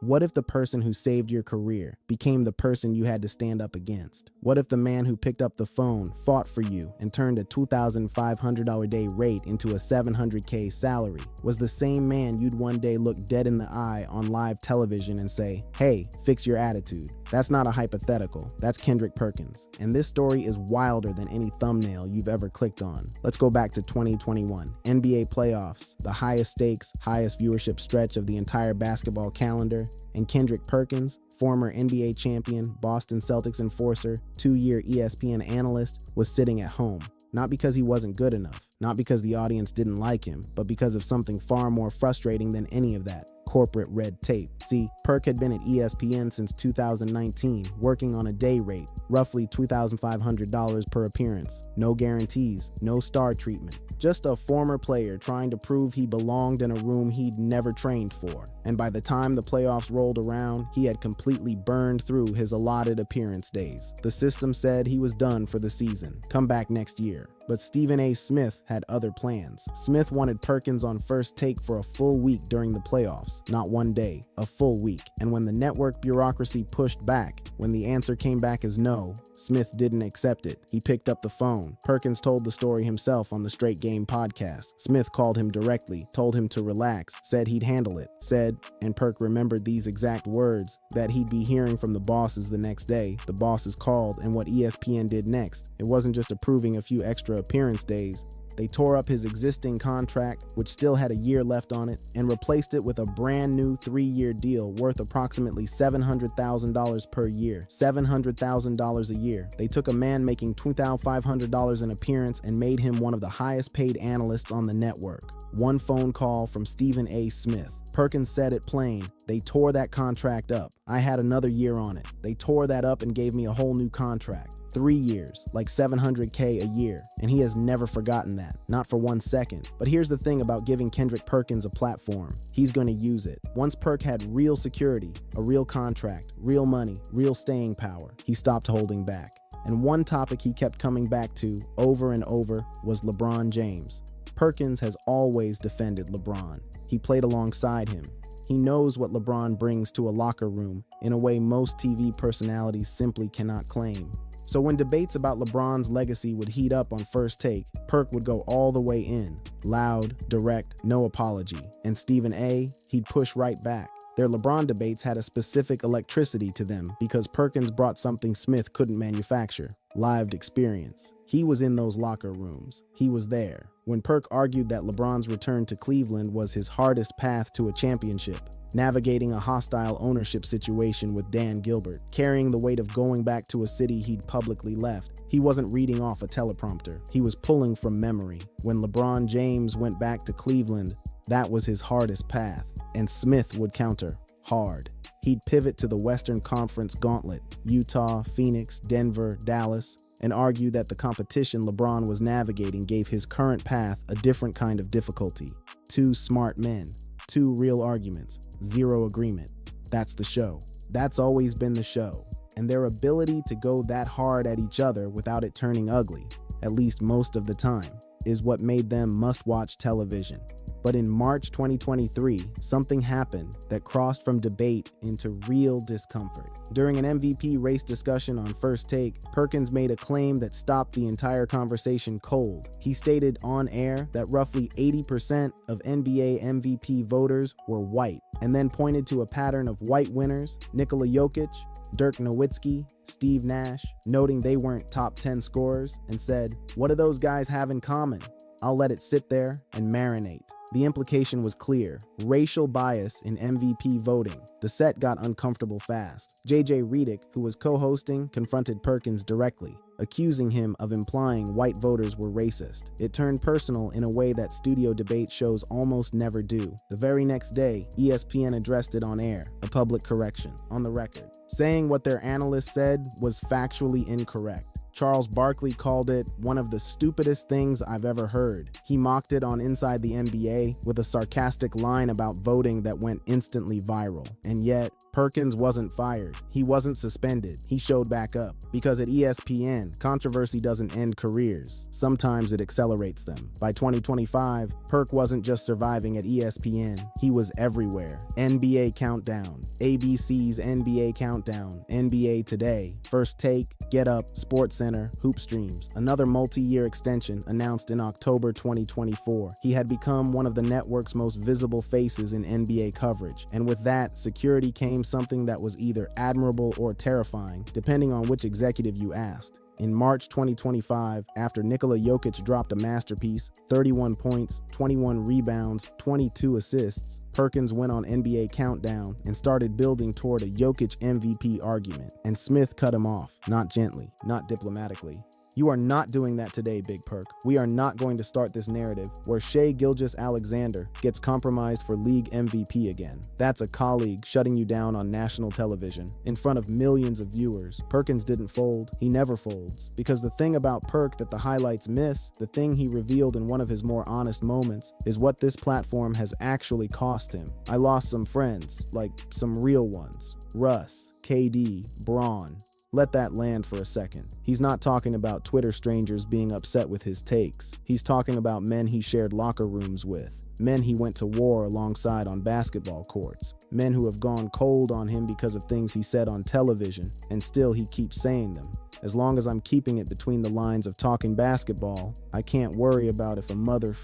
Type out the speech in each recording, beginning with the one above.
What if the person who saved your career became the person you had to stand up against? What if the man who picked up the phone, fought for you, and turned a $2,500 a day rate into a $700K salary was the same man you'd one day look dead in the eye on live television and say, "Hey, fix your attitude"? That's not a hypothetical, that's Kendrick Perkins. And this story is wilder than any thumbnail you've ever clicked on. Let's go back to 2021, NBA playoffs, the highest stakes, highest viewership stretch of the entire basketball calendar, and Kendrick Perkins, former NBA champion, Boston Celtics enforcer, 2-year ESPN analyst, was sitting at home. Not because he wasn't good enough, not because the audience didn't like him, but because of something far more frustrating than any of that: corporate red tape. See, Perk had been at ESPN since 2019, working on a day rate, roughly $2,500 per appearance. No guarantees, no star treatment. Just a former player trying to prove he belonged in a room he'd never trained for. And by the time the playoffs rolled around, he had completely burned through his allotted appearance days. The system said he was done for the season. Come back next year. But Stephen A. Smith had other plans. Smith wanted Perkins on First Take for a full week during the playoffs, not one day, a full week. And when the network bureaucracy pushed back, when the answer came back as no, Smith didn't accept it. He picked up the phone. Perkins told the story himself on the Straight Game podcast. Smith called him directly, told him to relax, said he'd handle it, said, and Perk remembered these exact words, that he'd be hearing from the bosses the next day. The bosses called, and what ESPN did next. It wasn't just approving a few extra appearance days. They tore up his existing contract, which still had a year left on it, and replaced it with a brand new 3-year deal worth approximately $700,000 per year. $700,000 a year. They took a man making $2,500 an appearance and made him one of the highest paid analysts on the network. One phone call from Stephen A. Smith. Perkins said it plain. They tore that contract up. I had another year on it. They tore that up and gave me a whole new contract. 3 years, like $700K a year, and he has never forgotten that, not for 1 second. But here's the thing about giving Kendrick Perkins a platform. He's going to use it. Once Perk had real security, a real contract, real money, real staying power, he stopped holding back. And one topic he kept coming back to over and over was LeBron James. Perkins has always defended LeBron. He played alongside him. He knows what LeBron brings to a locker room in a way most TV personalities simply cannot claim. So when debates about LeBron's legacy would heat up on First Take, Perk would go all the way in. Loud, direct, no apology. And Stephen A., he'd push right back. Their LeBron debates had a specific electricity to them because Perkins brought something Smith couldn't manufacture: lived experience. He was in those locker rooms. He was there. When Perk argued that LeBron's return to Cleveland was his hardest path to a championship, navigating a hostile ownership situation with Dan Gilbert, carrying the weight of going back to a city he'd publicly left, he wasn't reading off a teleprompter. He was pulling from memory. When LeBron James went back to Cleveland, that was his hardest path. And Smith would counter, hard. He'd pivot to the Western Conference gauntlet, Utah, Phoenix, Denver, Dallas, and argue that the competition LeBron was navigating gave his current path a different kind of difficulty. Two smart men, two real arguments, zero agreement. That's the show. That's always been the show. And their ability to go that hard at each other without it turning ugly, at least most of the time, is what made them must-watch television. But in March 2023, something happened that crossed from debate into real discomfort. During an MVP race discussion on First Take, Perkins made a claim that stopped the entire conversation cold. He stated on air that roughly 80% of NBA MVP voters were white, and then pointed to a pattern of white winners: Nikola Jokic, Dirk Nowitzki, Steve Nash, noting they weren't top 10 scorers, and said, "What do those guys have in common? I'll let it sit there and marinate." The implication was clear: racial bias in MVP voting. The set got uncomfortable fast. JJ Redick, who was co-hosting, confronted Perkins directly, accusing him of implying white voters were racist. It turned personal in a way that studio debate shows almost never do. The very next day, ESPN addressed it on air, a public correction, on the record, saying what their analysts said was factually incorrect. Charles Barkley called it one of the stupidest things I've ever heard. He mocked it on Inside the NBA with a sarcastic line about voting that went instantly viral. And yet, Perkins wasn't fired. He wasn't suspended. He showed back up. Because at ESPN, controversy doesn't end careers. Sometimes it accelerates them. By 2025, Perk wasn't just surviving at ESPN. He was everywhere. NBA Countdown, ABC's NBA Countdown, NBA Today, First Take, Get Up, SportsCenter, Hoop Streams. Another multi-year extension announced in October 2024. He had become one of the network's most visible faces in NBA coverage. And with that, security came something that was either admirable or terrifying, depending on which executive you asked. In March 2025, after Nikola Jokic dropped a masterpiece, 31 points, 21 rebounds, 22 assists, Perkins went on NBA Countdown and started building toward a Jokic MVP argument. And Smith cut him off, not gently, not diplomatically. You are not doing that today, Big Perk. We are not going to start this narrative where Shai Gilgeous-Alexander gets compromised for league MVP again. That's a colleague shutting you down on national television in front of millions of viewers. Perkins didn't fold. He never folds. Because the thing about Perk that the highlights miss, the thing he revealed in one of his more honest moments, is what this platform has actually cost him. I lost some friends, like some real ones. Russ, KD, Braun. Let that land for a second. He's not talking about Twitter strangers being upset with his takes. He's talking about men he shared locker rooms with, men he went to war alongside on basketball courts, men who have gone cold on him because of things he said on television, and still he keeps saying them. As long as I'm keeping it between the lines of talking basketball, I can't worry about if a mother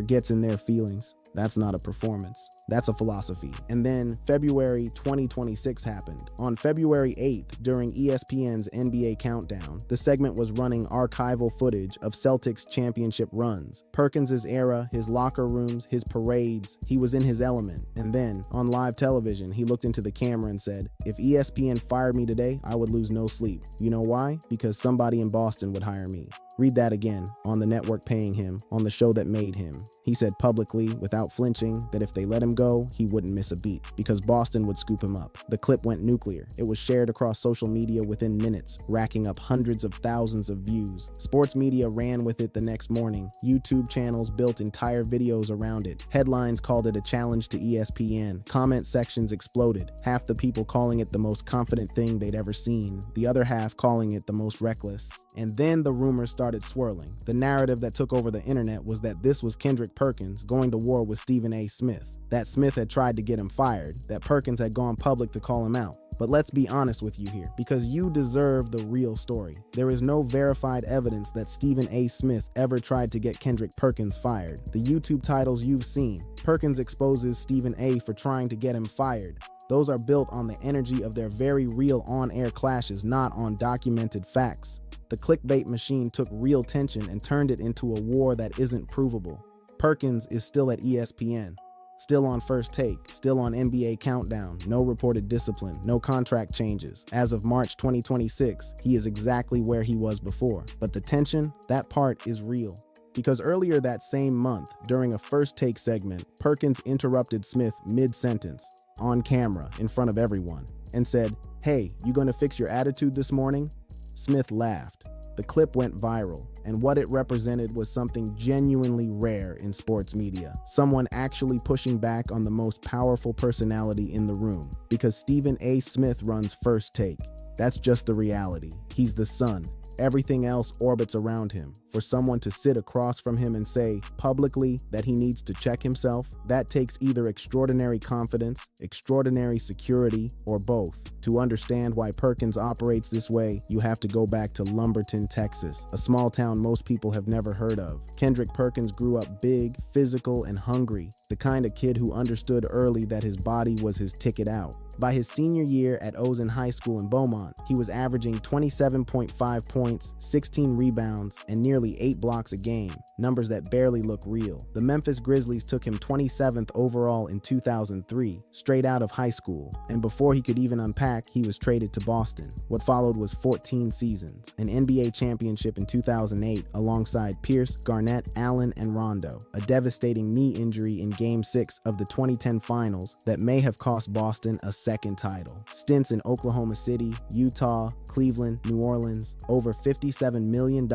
gets in their feelings. That's not a performance. That's a philosophy. And then February 2026 happened. On February 8th, during ESPN's NBA Countdown, the segment was running archival footage of Celtics championship runs. Perkins' era, his locker rooms, his parades, he was in his element. And then, on live television, he looked into the camera and said, "If ESPN fired me today, I would lose no sleep. You know why? Because somebody in Boston would hire me." Read that again, on the network paying him, on the show that made him. He said publicly, without flinching, that if they let him go, he wouldn't miss a beat, because Boston would scoop him up. The clip went nuclear. It was shared across social media within minutes, racking up hundreds of thousands of views. Sports media ran with it the next morning. YouTube channels built entire videos around it. Headlines called it a challenge to ESPN. Comment sections exploded, half the people calling it the most confident thing they'd ever seen, the other half calling it the most reckless. And then the rumors started swirling. The narrative that took over the internet was that this was Kendrick Perkins going to war with Stephen A. Smith, that Smith had tried to get him fired, that Perkins had gone public to call him out. But let's be honest with you here, because you deserve the real story. There is no verified evidence that Stephen A. Smith ever tried to get Kendrick Perkins fired. The YouTube titles you've seen, Perkins exposes Stephen A. for trying to get him fired. Those are built on the energy of their very real on-air clashes, not on documented facts. The clickbait machine took real tension and turned it into a war that isn't provable. Perkins is still at ESPN, still on First Take, still on NBA Countdown, no reported discipline, no contract changes. As of March 2026, he is exactly where he was before. But the tension, that part is real. Because earlier that same month, during a First Take segment, Perkins interrupted Smith mid-sentence, on camera, in front of everyone, and said, "Hey, you gonna fix your attitude this morning?" Smith laughed. The clip went viral, and what it represented was something genuinely rare in sports media. Someone actually pushing back on the most powerful personality in the room. Because Stephen A. Smith runs First Take. That's just the reality. He's the sun. Everything else orbits around him. For someone to sit across from him and say publicly that he needs to check himself, that takes either extraordinary confidence, extraordinary security, or both. To understand why Perkins operates this way, you have to go back to Lumberton, Texas, a small town most people have never heard of. Kendrick Perkins grew up big, physical, and hungry, the kind of kid who understood early that his body was his ticket out. By his senior year at Ozen High School in Beaumont, he was averaging 27.5 points, 16 rebounds, and nearly nearly 8 blocks a game, numbers that barely look real. The Memphis Grizzlies took him 27th overall in 2003, straight out of high school, and before he could even unpack, he was traded to Boston. What followed was 14 seasons, an NBA championship in 2008 alongside Pierce, Garnett, Allen, and Rondo, a devastating knee injury in Game 6 of the 2010 Finals that may have cost Boston a second title. Stints in Oklahoma City, Utah, Cleveland, New Orleans, over $57 million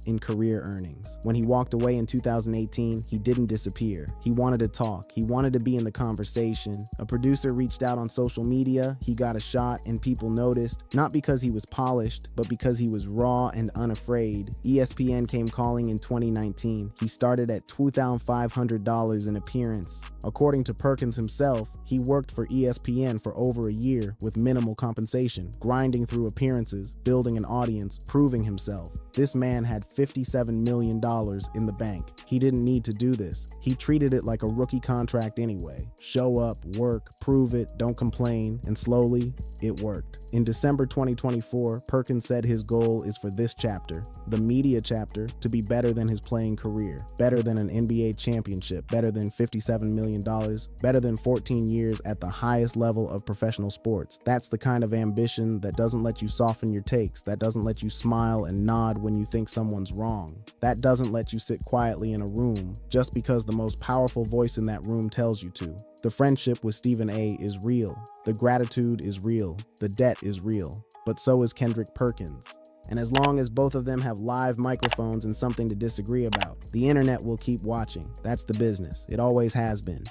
in career earnings. When he walked away in 2018, he didn't disappear. He wanted to talk. He wanted to be in the conversation. A producer reached out on social media, he got a shot, and people noticed, not because he was polished, but because he was raw and unafraid. ESPN came calling in 2019. He started at $2,500 an appearance. According to Perkins himself, he worked for ESPN for over a year with minimal compensation, grinding through appearances, building an audience, proving himself. This man had $57 million in the bank. He didn't need to do this. He treated it like a rookie contract anyway. Show up, work, prove it, don't complain, and slowly, it worked. In December 2024, Perkins said his goal is for this chapter, the media chapter, to be better than his playing career, better than an NBA championship, better than $57 million, better than 14 years at the highest level of professional sports. That's the kind of ambition that doesn't let you soften your takes, that doesn't let you smile and nod when you think someone's wrong. That doesn't let you sit quietly in a room just because the most powerful voice in that room tells you to. The friendship with Stephen A. is real. The gratitude is real. The debt is real. But so is Kendrick Perkins. And as long as both of them have live microphones and something to disagree about, the internet will keep watching. That's the business. It always has been.